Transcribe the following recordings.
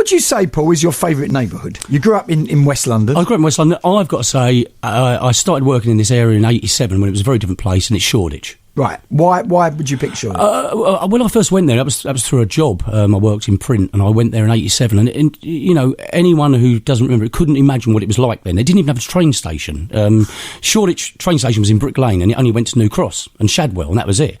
would you say, Paul, is your favourite neighbourhood? You grew up in West London. I grew up in West London. I've got to say, I started working in this area in 87 when it was a very different place, and it's Shoreditch. Right. Why would you pick Shoreditch? When I first went there, that was through a job. I worked in print, and I went there in 87. And you know, anyone who doesn't remember it couldn't imagine what it was like then. They didn't even have a train station. Shoreditch train station was in Brick Lane, and it only went to New Cross and Shadwell, and that was it.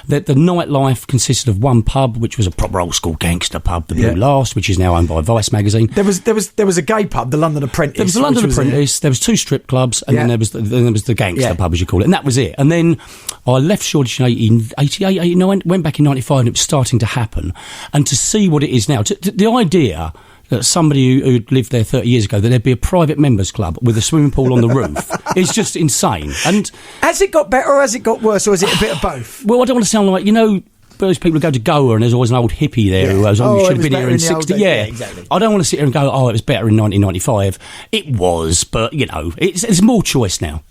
The nightlife consisted of one pub, which was a proper old school gangster pub, the Blue Last, which is now owned by Vice magazine. There was a gay pub, the London Apprentice. There was the London Apprentice. There was 2 strip clubs, and then there was the gangster pub, as you call it, and that was it. And then I left Shoreditch in 88, 89, went back in 95, and it was starting to happen. And to see what it is now, the idea that somebody who lived there 30 years ago, that there'd be a private members club with a swimming pool on the roof is just insane. And has it got better or has it got worse, or is it a bit of both? Well, I don't want to sound like, you know, those people who go to Goa and there's always an old hippie there who goes, we should have been here in 60. Yeah, exactly. I don't want to sit here and go, it was better in 1995. It was, but, you know, it's more choice now.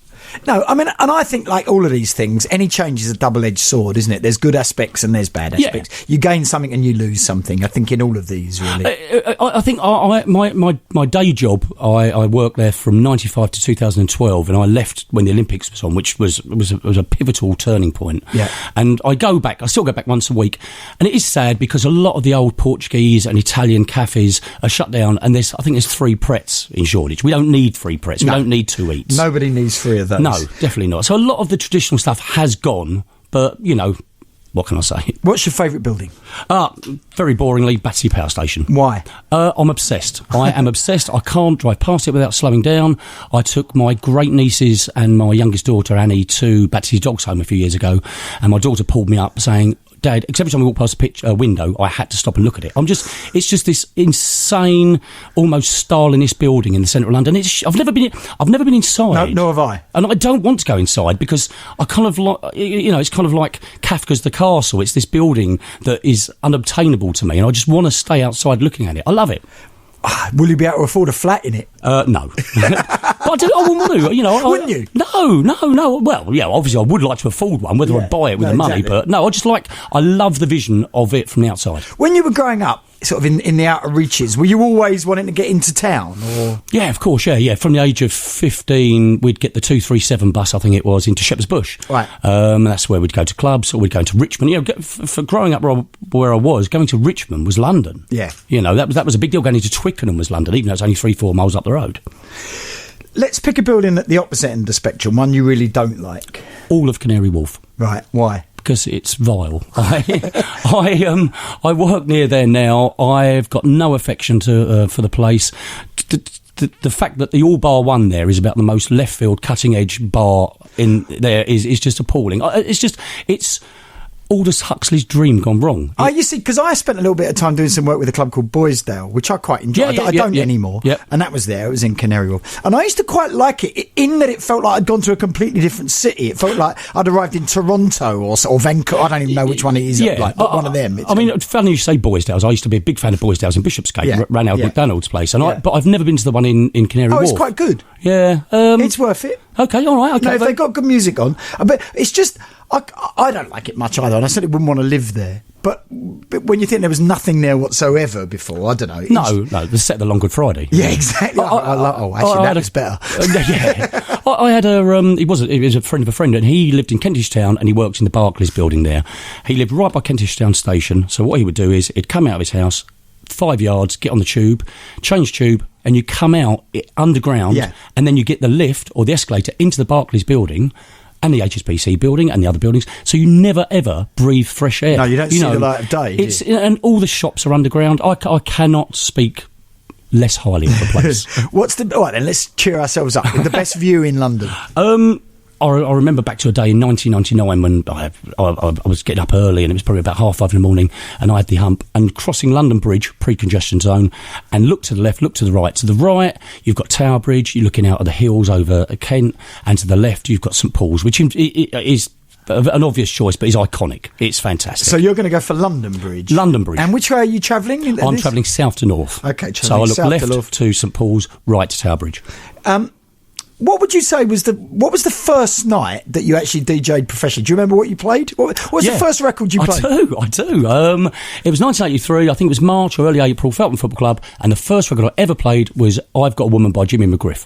No, I mean, and I think, like all of these things, any change is a double-edged sword, isn't it? There's good aspects and there's bad aspects. Yeah. You gain something and you lose something, I think, in all of these, really. I think my day job, I worked there from 95 to 2012, and I left when the Olympics was on, which was a pivotal turning point. Yeah. And I still go back once a week, and it is sad because a lot of the old Portuguese and Italian cafes are shut down, and I think there's 3 Pretz in Shoreditch. We don't need 3 Pretz. We don't need 2 Eats. Nobody needs 3 of those. No, definitely not. So a lot of the traditional stuff has gone, but, you know, what can I say? What's your favourite building? Very boringly, Battersea Power Station. Why? I'm obsessed. I am obsessed. I can't drive past it without slowing down. I took my great nieces and my youngest daughter, Annie, to Battersea Dogs Home a few years ago, and my daughter pulled me up saying, Dad, every time we walk past a window, I had to stop and look at it. It's just this insane, almost Stalinist building in the centre of London. I've never been inside. No, nor have I. And I don't want to go inside because I kind of like, you know, it's kind of like Kafka's The Castle. It's this building that is unobtainable to me, and I just want to stay outside looking at it. I love it. Will you be able to afford a flat in it? No. But I wouldn't want to, you know. Wouldn't you? No. Well, yeah, obviously I would like to afford one, whether I buy it with the money. Exactly. But no, I love the vision of it from the outside. When you were growing up, sort of in the outer reaches, were you always wanting to get into town? Or? Yeah, of course, yeah. From the age of 15, we'd get the 237 bus, I think it was, into Shepherd's Bush. Right. That's where we'd go to clubs, or we'd go into Richmond. You know, for growing up where I was, going to Richmond was London. Yeah. You know, that was a big deal. Going into Twickenham was London, even though it's only 3-4 miles up the road. Let's pick a building at the opposite end of the spectrum, one you really don't like. All of Canary Wharf. Right, why? Because it's vile. I work near there now. I've got no affection for the place. The fact that the All Bar One there is about the most left field, cutting edge bar in there is just appalling. It's Aldous Huxley's dream gone wrong. You see, because I spent a little bit of time doing some work with a club called Boysdale, which I quite enjoy. I don't anymore. Yeah. And that was there. It was in Canary Wharf. And I used to quite like it, in that it felt like I'd gone to a completely different city. It felt like I'd arrived in Toronto or Vancouver. I don't even know which one it is. Yeah. Like, one of them. Funny you say Boysdales. I used to be a big fan of Boysdales in Bishopsgate, ran out McDonald's place. But I've never been to the one in Canary Wharf. It's quite good. Yeah. It's worth it. Okay, all right. Okay. No, if they've got good music on. But it's just... I don't like it much either, and I certainly wouldn't want to live there. But when you think there was nothing there whatsoever before, I don't know. No, the set of the Long Good Friday. Yeah, exactly. That looks better. Yeah. I had he was a friend of a friend, and he lived in Kentish Town, and he worked in the Barclays building there. He lived right by Kentish Town station, so what he would do is he'd come out of his house 5 yards, get on the tube, change tube, and you come out underground, and then you get the lift or the escalator into the Barclays building and the HSBC building and the other buildings, so you never ever breathe fresh air. No, you don't see the light of day. And all the shops are underground. I cannot speak less highly of the place. All right, then let's cheer ourselves up. The best view in London. I remember back to a day in 1999 when I was getting up early, and it was probably about 5:30 in the morning, and I had the hump, and crossing London Bridge, pre-congestion zone, and look to the left, look to the right. To the right, you've got Tower Bridge, you're looking out at the hills over Kent, and to the left, you've got St Paul's, which is an obvious choice, but is iconic. It's fantastic. So you're going to go for London Bridge? London Bridge. And which way are you travelling? I'm travelling south to north. Okay, so I look left to St Paul's, right to Tower Bridge. What would you say was the first night that you actually DJ'd professionally? Do you remember what you played? What was the first record you played? I do. It was 1983. I think it was March or early April. Felton Football Club, and the first record I ever played was "I've Got a Woman" by Jimmy McGriff.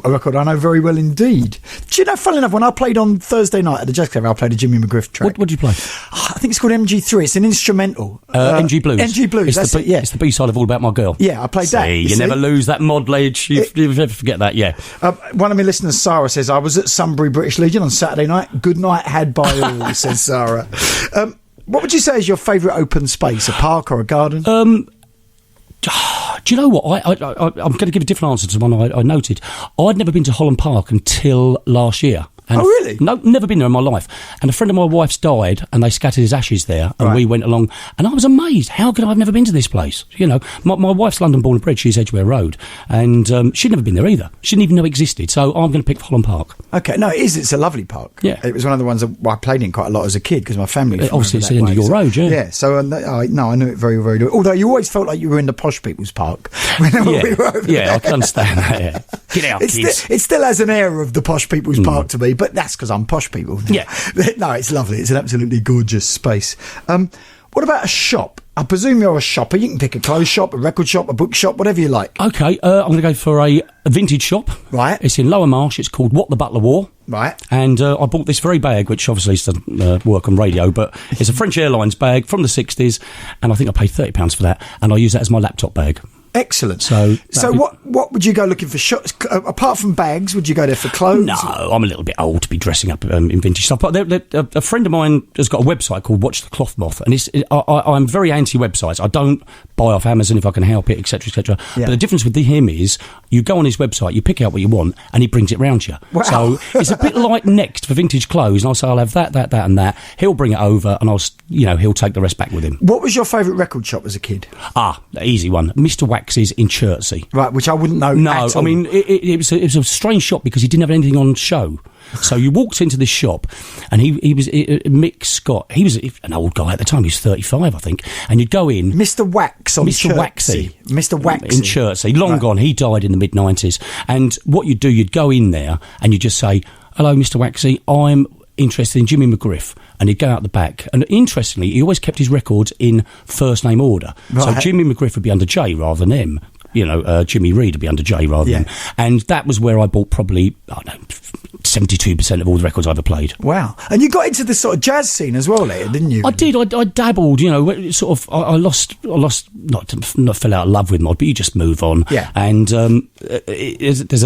A record I know very well indeed. Do you know? Funnily enough, when I played on Thursday night at the Jazz Club, I played a Jimmy McGriff track. What did you play? I think it's called MG3. It's an instrumental. MG Blues. MG Blues. It's the B-side of All About My Girl. Yeah, I played that. You never lose that mod ledge. You never forget that. Yeah. One of my listeners, Sarah, says I was at Sunbury British Legion on Saturday night. Good night had by all, says Sarah. What would you say is your favourite open space? A park or a garden? Do you know what? I'm going to give a different answer to the one I noted. I'd never been to Hallam Park until last year. And really? No, never been there in my life. And a friend of my wife's died, and they scattered his ashes there, and we went along. And I was amazed. How could I have never been to this place? You know, my wife's London born and bred. She's Edgware Road, and she'd never been there either. She didn't even know it existed. So I'm going to pick Hallam Park. Okay, no, it is. It's a lovely park. Yeah, it was one of the ones that I played in quite a lot as a kid because my family. Obviously, it's the end of your road. Yeah. Yeah. So I knew it very, very well. Although you always felt like you were in the posh people's park. I can understand that. Yeah. Get out, kids. It still has an air of the posh people's park to me, but that's because I'm posh people. Yeah. No, it's lovely. It's an absolutely gorgeous space. What about a shop? I presume you're a shopper. You can pick a clothes shop, a record shop, a book shop, whatever you like. Okay, I'm going to go for a vintage shop. Right. It's in Lower Marsh. It's called What the Butler Wore. Right. And I bought this very bag, which obviously doesn't work on radio, but it's a French Airlines bag from the 60s, and I think I paid £30 for that, and I use that as my laptop bag. Excellent. So what would you go looking for? Apart from bags, would you go there for clothes? No, I'm a little bit old to be dressing up in vintage stuff. But a friend of mine has got a website called Watch the Cloth Moth, and I'm very anti-websites. I don't buy off Amazon if I can help it, etc., etc. Yeah. But the difference with him is you go on his website, you pick out what you want, and he brings it round to you. Wow. So it's a bit like Next for vintage clothes, and I'll say I'll have that, and that. He'll bring it over, and he'll take the rest back with him. What was your favourite record shop as a kid? The easy one, Mr. Wax's in Chertsey. Right, which I wouldn't know. No, at all. I mean it was a strange shop because he didn't have anything on show. So you walked into this shop, and he was Mick Scott. He was an old guy at the time. He was 35, I think. And you'd go in, Mr. Wax on Mr. Chertsey. Mr. Waxy in Chertsey, long gone. He died in the mid-90s. And what you'd do, you'd go in there and you'd just say, "Hello, Mr. Waxy. I'm interested in Jimmy McGriff." And he'd go out the back. And interestingly, he always kept his records in first name order. Right. So Jimmy McGriff would be under J rather than M. Jimmy Reed would be under J rather than. And that was where I bought probably, 72% of all the records I ever played. Wow. And you got into the sort of jazz scene as well later, didn't you? I did. I dabbled, sort of. I lost, not fell out of love with mod, but you just move on. Yeah. And there's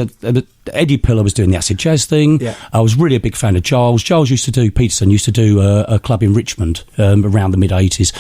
Eddie Pillar was doing the acid jazz thing. Yeah. I was really a big fan of Giles. Giles Peterson used to do a club in Richmond around the mid-80s.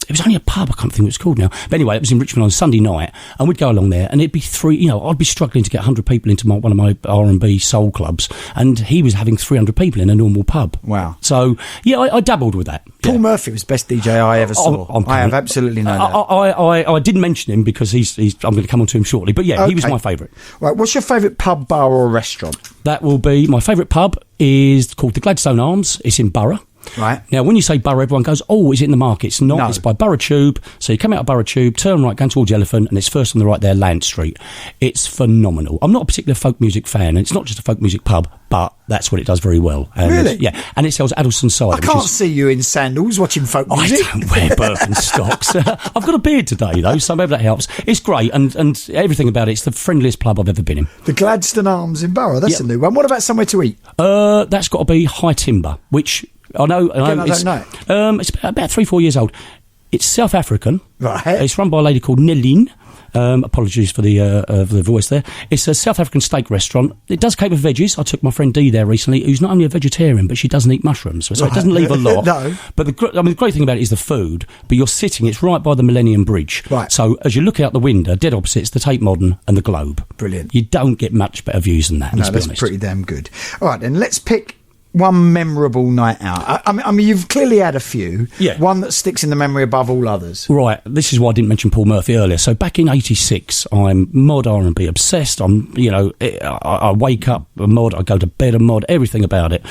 It was only a pub, I can't think what it's called now. But anyway, it was in Richmond on Sunday night, and we'd go along there, and it'd be I'd be struggling to get 100 people into one of my R&B soul clubs, and he was having 300 people in a normal pub. Wow. So, I dabbled with that. Paul Murphy was the best DJ I ever saw. I have absolutely no doubt. I didn't mention him because I'm going to come on to him shortly, but yeah, he was my favourite. Right, what's your favourite pub, bar or restaurant? That will be, my favourite pub is called the Gladstone Arms. It's in Borough. Right. Now, when you say Borough, everyone goes, "Oh, is it in the market?" It's not. No. It's by Borough Tube. So you come out of Borough Tube, turn right, go towards the Elephant, and it's first on the right there, Land Street. It's phenomenal. I'm not a particular folk music fan, and it's not just a folk music pub, but that's what it does very well. And really? Yeah. And it sells Addleston cider. I can't see you in sandals watching folk music. I don't wear Birkenstocks. I've got a beard today, though, so maybe that helps. It's great, and everything about it's the friendliest pub I've ever been in. The Gladstone Arms in Borough. That's a new one. What about somewhere to eat? That's got to be High Timber, which... I know. I don't know. It's about 3-4 years old. It's South African. Right. It's run by a lady called Nelline. Apologies for the voice there. It's a South African steak restaurant. It does cater for veggies. I took my friend Dee there recently, who's not only a vegetarian, but she doesn't eat mushrooms. So it doesn't leave a lot. No. But the great thing about it is the food. But you're sitting, it's right by the Millennium Bridge. Right. So as you look out the window, dead opposite, it's the Tate Modern and the Globe. Brilliant. You don't get much better views than that. No, that's pretty damn good. All right, then let's pick one memorable night out. I mean, you've clearly had a few. Yeah. One that sticks in the memory above all others. Right. This is why I didn't mention Paul Murphy earlier. So back in '86, I'm mod R&B obsessed. I wake up a mod, I go to bed a mod, everything about it.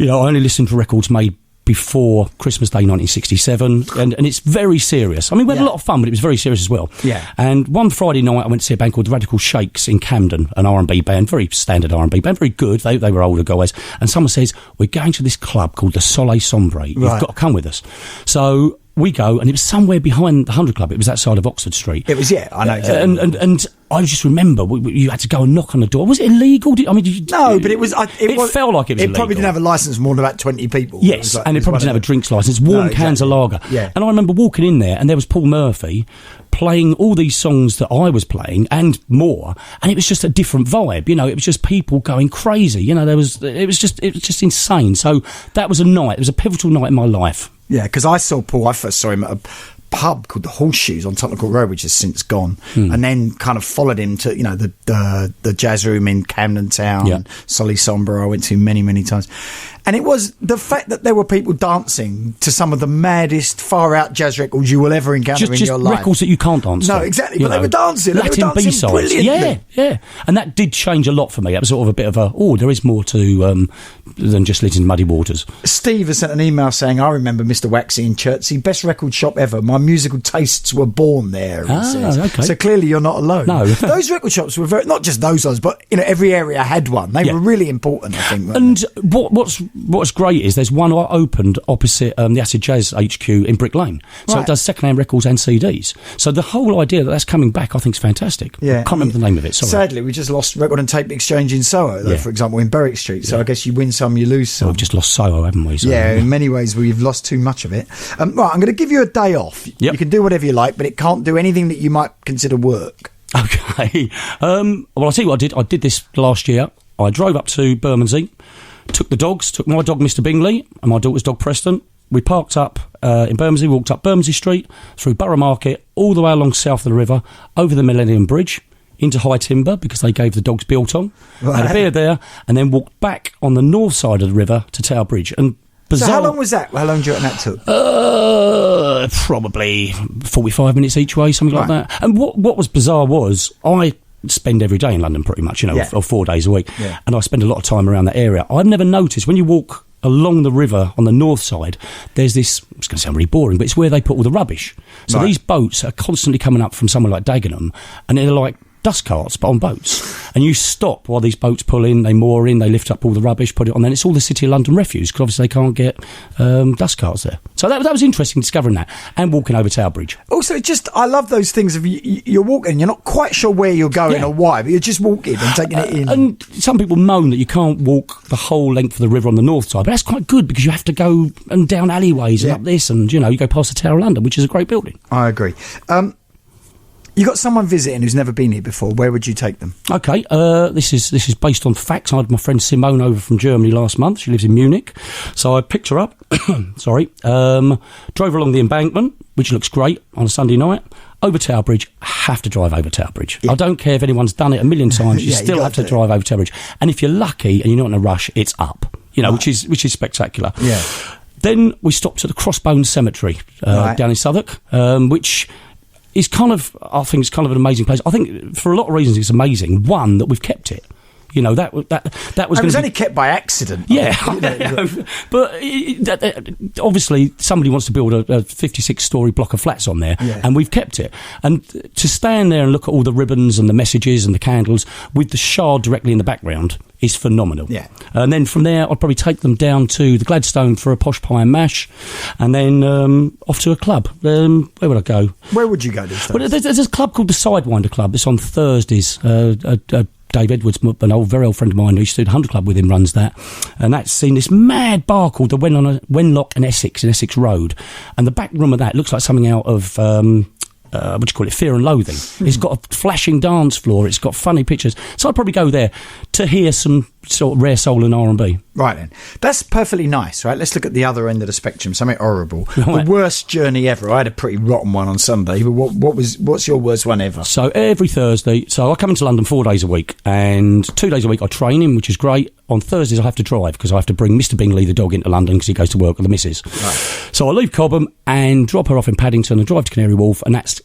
I only listen to records made before Christmas Day 1967, and it's very serious. I mean, we had a lot of fun, but it was very serious as well. Yeah. And one Friday night, I went to see a band called the Radical Shakes in Camden, an R&B band, very standard R&B band, very good. They were older guys. And someone says, we're going to this club called the Soleil Sombre. You've got to come with us. So we go, and it was somewhere behind the 100 Club. It was that side of Oxford Street. It was, I know exactly. And I just remember you had to go and knock on the door. Was it illegal? No, but it was. It felt like it was illegal. It probably didn't have a licence for more than about 20 people. Yes, and it probably didn't have a drinks licence. Warm cans of lager. Yeah. And I remember walking in there, and there was Paul Murphy playing all these songs that I was playing and more, and it was just a different vibe. It was just people going crazy. It was just insane. So that was a night. It was a pivotal night in my life. Yeah, because I saw Paul. I first saw him at a pub called the Horseshoes on Tottenham Court Road, which has since gone, and then kind of followed him to the jazz room in Camden Town, Soleil Sombre. I went to many times, and it was the fact that there were people dancing to some of the maddest far out jazz records you will ever encounter in your life. Records that you can't dance. No, exactly, but they were dancing. Latin B-sides. Brilliantly. Yeah, and that did change a lot for me. It was sort of a bit of there is more to than just listening to Muddy Waters. Steve has sent an email saying, I remember Mr. Waxy in Chertsey, best record shop ever. My musical tastes were born there. Okay. So clearly you're not alone. No. Those record shops were not just those ones, but every area had one. They were really important, I think. And what's great is there's one opened opposite the Acid Jazz HQ in Brick Lane. So it does second-hand records and CDs. So the whole idea that that's coming back, I think, is fantastic. Yeah. I can't remember the name of it, sorry. Sadly, we just lost Record and Tape Exchange in Soho, though, for example, in Berwick Street. So I guess you win some, you lose some. Well, we've just lost Soho, haven't we? So, in many ways we've lost too much of it. Right, I'm going to give you a day off. Yep. You can do whatever you like, but it can't do anything that you might consider work. Okay. Well, I'll tell you what I did. I did this last year. I drove up to Bermondsey, took my dog Mr. Bingley and my daughter's dog Preston. We parked up in Bermondsey, walked up Bermondsey Street, through Borough Market, all the way along south of the river, over the Millennium Bridge, into High Timber, because they gave the dogs biltong. Had a beer there, and then walked back on the north side of the river to Tower Bridge. And so how long was that? How long do you reckon that took? Probably 45 minutes each way, something like that. And what was bizarre was I spend every day in London pretty much, or 4 days a week, and I spend a lot of time around that area. I've never noticed when you walk along the river on the north side, there's this, it's going to sound really boring, but it's where they put all the rubbish. So these boats are constantly coming up from somewhere like Dagenham, and they're like dust carts, but on boats. And you stop while these boats pull in, they moor in, they lift up all the rubbish, put it on, then it's all the City of London refuse, because obviously they can't get dust carts there. So that was interesting discovering that, and walking over Tower Bridge. Also, I love those things of you're walking, you're not quite sure where you're going or why, but you're just walking and taking it in. And some people moan that you can't walk the whole length of the river on the north side, but that's quite good, because you have to go and down alleyways and up this, and you go past the Tower of London, which is a great building. I agree. You got someone visiting who's never been here before. Where would you take them? Okay, this is based on facts. I had my friend Simone over from Germany last month. She lives in Munich, so I picked her up. Sorry, drove along the embankment, which looks great on a Sunday night. Over Tower Bridge, have to drive over Tower Bridge. I don't care if anyone's done it a million times. You still have to drive over Tower Bridge. And if you're lucky and you're not in a rush, it's up. Which is spectacular. Yeah. Then we stopped at the Crossbones Cemetery down in Southwark, which is I think it's kind of an amazing place. I think for a lot of reasons it's amazing. One, that we've kept it. That was. It was only kept by accident. Yeah, but obviously somebody wants to build a 56-storey block of flats on there, and we've kept it. And to stand there and look at all the ribbons and the messages and the candles with the Shard directly in the background is phenomenal. Yeah. And then from there, I'd probably take them down to the Gladstone for a posh pie and mash, and then off to a club. Where would I go? Where would you go these days? Well, there's a club called the Sidewinder Club. It's on Thursdays. Dave Edwards, an very old friend of mine who used to do the 100 Club with him, runs that. And that's seen this mad bar called the Wenlock and Essex in Essex Road. And the back room of that looks like something out of... what do you call it? Fear and Loathing. It's got a flashing dance floor. It's got funny pictures. So I'd probably go there to hear some sort of rare soul and R&B. Right then. That's perfectly nice, right? Let's look at the other end of the spectrum, something horrible. Right. The worst journey ever. I had a pretty rotten one on Sunday, but what's your worst one ever? So every Thursday, I come into London 4 days a week, and 2 days a week I train him, which is great. On Thursdays I have to drive, because I have to bring Mr. Bingley, the dog, into London because he goes to work with the missus. Right. So I leave Cobham and drop her off in Paddington and drive to Canary Wharf, and that's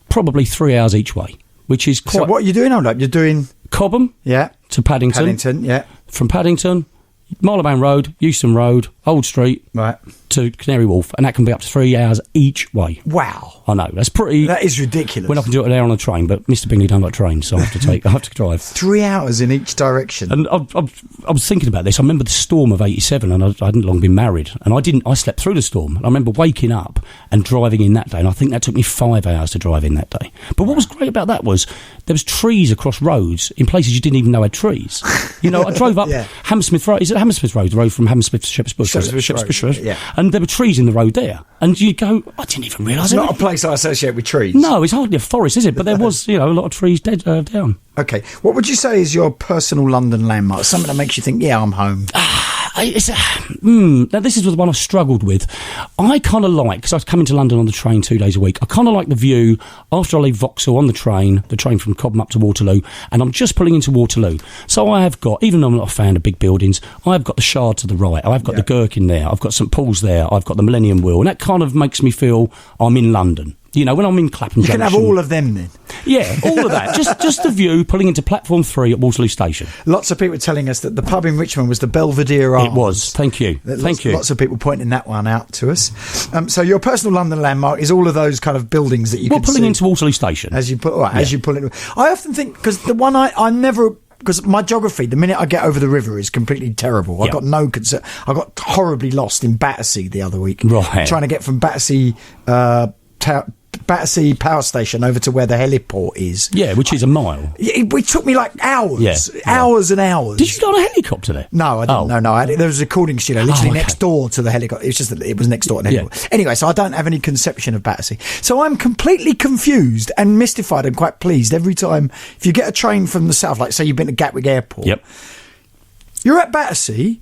probably 3 hours each way, which is quite... So what are you doing on that? You're doing... Cobham to Paddington. Paddington, yeah. From Paddington Marylebone Road, Euston Road, Old Street, right, to Canary Wharf, and that can be up to 3 hours each way. Wow. I know, that's pretty... That is ridiculous. When I can do it there on a train, but Mr. Bingley don't like trains, so I have to drive. 3 hours in each direction. And I was thinking about this. I remember the storm of 87, and I hadn't long been married, and I slept through the storm. And I remember waking up and driving in that day, and I think that took me 5 hours to drive in that day. But what was great about that was there was trees across roads in places you didn't even know had trees. You know, I drove up Hammersmith Road. Is it Hammersmith Road? The road from Hammersmith to Shepherd's Bush. Shepherd's Bush, yeah. And there were trees in the road there. And you go, I didn't even realise it. It's not a place I associate with trees. No, it's hardly a forest, is it? But there was, a lot of trees dead down. Okay. What would you say is your personal London landmark? Something that makes you think, yeah, I'm home. Now, this is the one I struggled with. I kind of like, because I come into London on the train 2 days a week, I kind of like the view after I leave Vauxhall on the train from Cobham up to Waterloo, and I'm just pulling into Waterloo. So I have got, even though I'm not a fan of big buildings, I've got the Shard to the right, I've got the Gherkin there, I've got St Paul's there, I've got the Millennium Wheel, and that kind of makes me feel I'm in London. You know, when I'm in Clapham Junction... You can have all of them then. Yeah, all of that. just the view pulling into platform 3 at Waterloo Station. Lots of people telling us that the pub in Richmond was the Belvedere Arms. It was. Thank you. Lots of people pointing that one out to us. So your personal London landmark is all of those kind of buildings that you can see. Well, pulling into Waterloo Station. As you pull in. I often think, because the one I never... Because my geography, the minute I get over the river, is completely terrible. I've got no concern. I got horribly lost in Battersea the other week. Right. Trying to get from Battersea... Battersea Power Station over to where the heliport is. Yeah, which is a mile. It took me like hours. Yeah. Hours and hours. Did you go on a helicopter there? No, I didn't. No. There was a recording studio literally next door to the helicopter. It's just that it was next door to the heliport. Anyway, so I don't have any conception of Battersea. So I'm completely confused and mystified and quite pleased every time. If you get a train from the south, like say you've been to Gatwick Airport. Yep. You're at Battersea.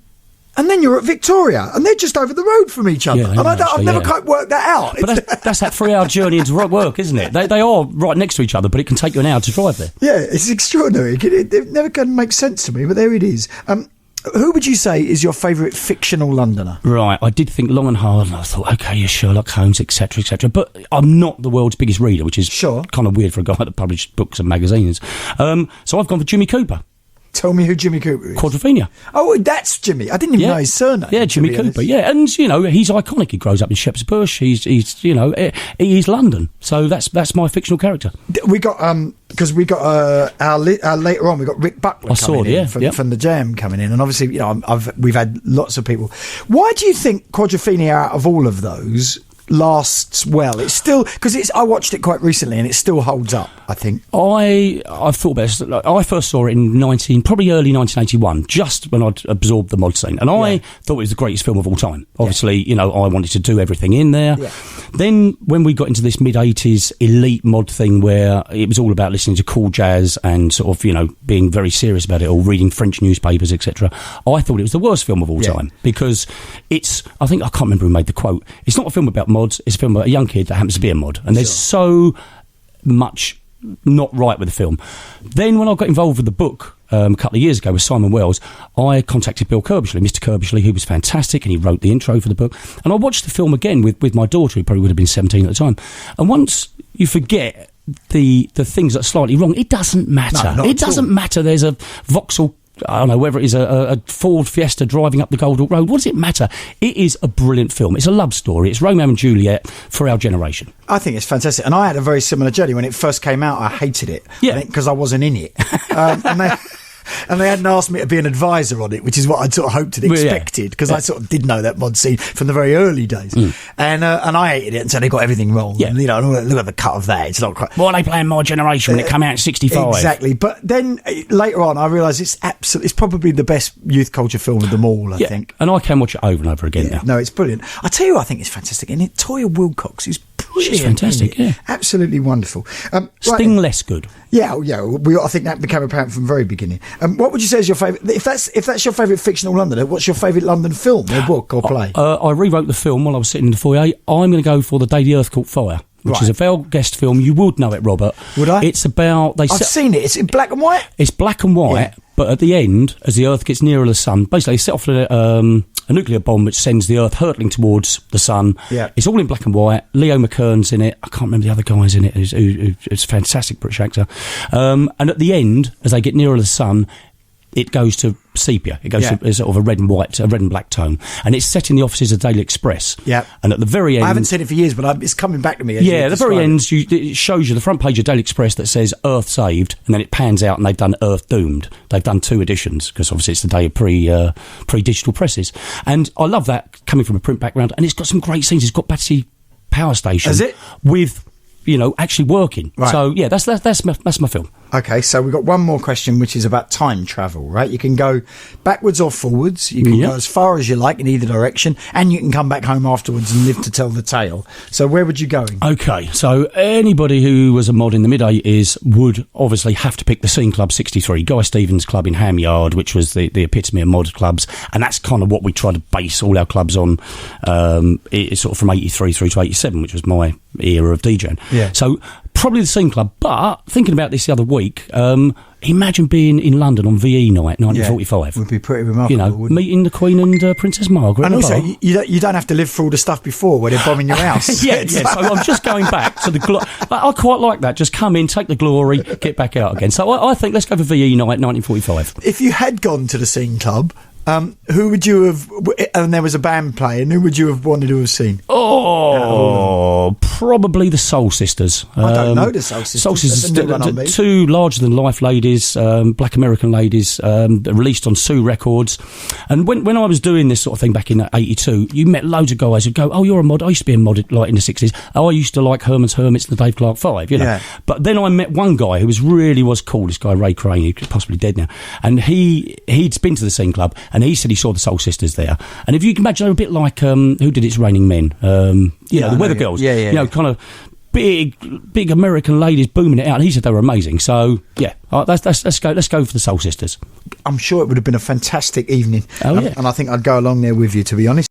And then you're at Victoria, and they're just over the road from each other. Yeah, I've never quite worked that out. But that's that 3 hour journey into work, isn't it? They are right next to each other, but it can take you an hour to drive there. Yeah, it's extraordinary. It never can make sense to me, but there it is. Who would you say is your favourite fictional Londoner? Right, I did think long and hard, and I thought, okay, you're Sherlock Holmes, etc., etc. But I'm not the world's biggest reader, which is kind of weird for a guy that published books and magazines. So I've gone for Jimmy Cooper. Tell me who Jimmy Cooper is. Quadrophenia. Oh, that's Jimmy. I didn't even know his surname. Yeah, Jimmy Cooper. Yeah, and he's iconic. He grows up in Shepherd's Bush. He's he is London. So that's my fictional character. We got because we got later on we got Rick Buckler from the Jam coming in, and obviously we've had lots of people. Why do you think Quadrophenia out of all of those lasts well? It's still, because I watched it quite recently and it still holds up, I think. I've thought about it. I first saw it in probably early 1981, just when I'd absorbed the mod scene, and I thought it was the greatest film of all time. Obviously, I wanted to do everything in there. Then when we got into this mid-80s elite mod thing where it was all about listening to cool jazz and sort of being very serious about it all, reading French newspapers, etc., I thought it was the worst film of all time, because I can't remember who made the quote, it's not a film about mods, it's a film about a young kid that happens to be a mod, and there's so much not right with the film. Then when I got involved with the book a couple of years ago with Simon Wells, I contacted Bill Curbishley, Mr. Curbishley, who was fantastic, and he wrote the intro for the book, and I watched the film again with my daughter, who probably would have been 17 at the time, and once you forget the things that are slightly wrong, it doesn't matter. No, it doesn't matter. There's a Vauxhall, I don't know, whether it is a Ford Fiesta driving up the Goldhawk Road. What does it matter? It is a brilliant film. It's a love story. It's Romeo and Juliet for our generation. I think it's fantastic. And I had a very similar journey. When it first came out, I hated it. Yeah. Because I wasn't in it. And they hadn't asked me to be an advisor on it, which is what I'd sort of hoped and expected, because I sort of did know that mod scene from the very early days. And I hated it and said they got everything wrong. Yeah. And, look at the cut of that. It's not quite... Why are they playing My Generation when it came out in 65? Exactly. But then later on, I realised it's probably the best youth culture film of them all, I think. And I can watch it over and over again now. No, it's brilliant. I tell you what I think is fantastic. And Toya Wilcox is brilliant. She's fantastic, yeah. Absolutely wonderful. Sting less good. Yeah. I think that became apparent from the very beginning. What would you say is your favourite? If that's your favourite fictional Londoner, what's your favourite London film or book or play? I rewrote the film while I was sitting in the foyer. I'm going to go for The Day the Earth Caught Fire, which is a Val Guest film. You would know it, Robert. Would I? It's about... I've seen it. It's in black and white? It's black and white, but at the end, as the Earth gets nearer the sun, basically they set off a nuclear bomb which sends the Earth hurtling towards the sun. Yeah. It's all in black and white. Leo McKern's in it. I can't remember the other guys in it. It's a fantastic British actor. And at the end, as they get nearer the sun, it goes to sepia. It goes to sort of a red and black tone, and it's set in the offices of Daily Express. Yeah, and at the very end, I haven't seen it for years, but it's coming back to me. At the very end, it shows you the front page of Daily Express that says Earth saved, and then it pans out and they've done Earth doomed. They've done 2 editions because obviously it's the day of pre-digital presses, and I love that coming from a print background. And it's got some great scenes. It's got Battersea Power Station. Is it? With actually working. Right. So yeah, that's my film. Okay, so we've got one more question, which is about time travel, right? You can go backwards or forwards. You can go as far as you like in either direction, and you can come back home afterwards and live to tell the tale. So where would you go? Okay, so anybody who was a mod in the mid-80s would obviously have to pick the Scene Club 63, Guy Stevens Club in Ham Yard, which was the epitome of mod clubs, and that's kind of what we try to base all our clubs on. It's sort of from 83 through to 87, which was my era of DJing. Yeah. So probably the Scene Club, but thinking about this the other week, imagine being in London on VE night, 1945. Would be pretty remarkable, meeting the Queen and Princess Margaret. And also, you don't have to live through all the stuff before where they're bombing your house. So I'm just going back to the I quite like that. Just come in, take the glory, get back out again. So I think let's go for VE night, 1945. If you had gone to the Scene Club, who would you have, and there was a band playing, who would you have wanted to have seen? Probably the Soul Sisters. I don't know the Soul Sisters. Soul Sisters, 2 larger-than-life ladies, black American ladies, released on Sue Records. And when I was doing this sort of thing back in 82, you met loads of guys who'd go, "Oh, you're a mod. I used to be a mod like in the 60s. Oh, I used to like Herman's Hermits and the Dave Clark 5, Yeah. But then I met one guy who was cool, this guy Ray Crane, who's possibly dead now. And he'd been to the Scene Club, and he said he saw the Soul Sisters there. And if you can imagine, they're a bit like, who did It's Raining Men? The Weather Girls. Kind of big American ladies booming it out. And he said they were amazing. So, let's go for the Soul Sisters. I'm sure it would have been a fantastic evening. Oh, yeah. And I think I'd go along there with you, to be honest.